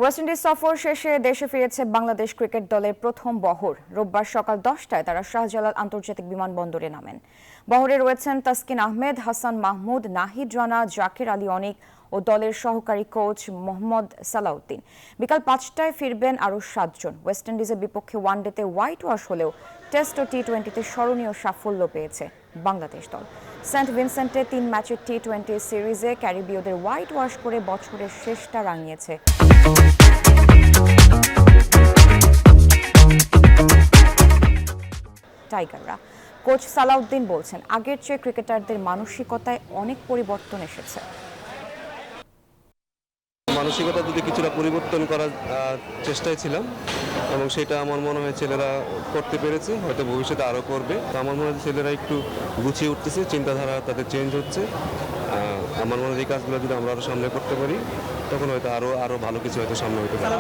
West Indies সফর শেষে দেশে ফিরেছে বাংলাদেশ ক্রিকেট দলের প্রথম বহর। রোববার সকাল 10টায় তারা শাহজালাল আন্তর্জাতিক বিমানবন্দরে নামেন। বহরে রয়েছেন তাসকিন আহমেদ, হাসান মাহমুদ, নাহিদ রানা, জাকির আলী অনিক ও দলের সহকারী কোচ মোহাম্মদ সালাউদ্দিন। বিকাল 5টায় ফিরবেন আরও 7 জন। ওয়েস্ট ইন্ডিজের বিপক্ষে ওয়ানডেতে হোয়াইট ওয়াশ হলেও টেস্ট ও টি-20তে স্মরণীয় সাফল্য পেয়েছে বাংলাদেশ দল। সেন্ট ভিনসেন্টে 3 ম্যাচের টি-20 সিরিজে ক্যারিবীয়দের হোয়াইট ওয়াশ করে বছরের শেষটা রাঙিয়েছে টাইগাররা। কোচ সালাউদ্দিন বলছেন, আগের চেয়ে ক্রিকেটারদের মানসিকতায় অনেক পরিবর্তন এসেছে। মানসিকতা যদি কিছুটা পরিবর্তন করার চেষ্টায় ছিলাম এবং সেটা আমার মনে হয় ছেলেরা করতে পেরেছে, হয়তো ভবিষ্যতে আরও করবে। তো আমার মনে হয় ছেলেরা একটু গুছিয়ে উঠতেছে, চিন্তাধারা তাদের চেঞ্জ হচ্ছে। আমার মনে হয় এই কাজগুলো যদি আমরা আরও সামনে করতে পারি তখন হয়তো আরও ভালো কিছু হয়তো সামনে হতে পারে।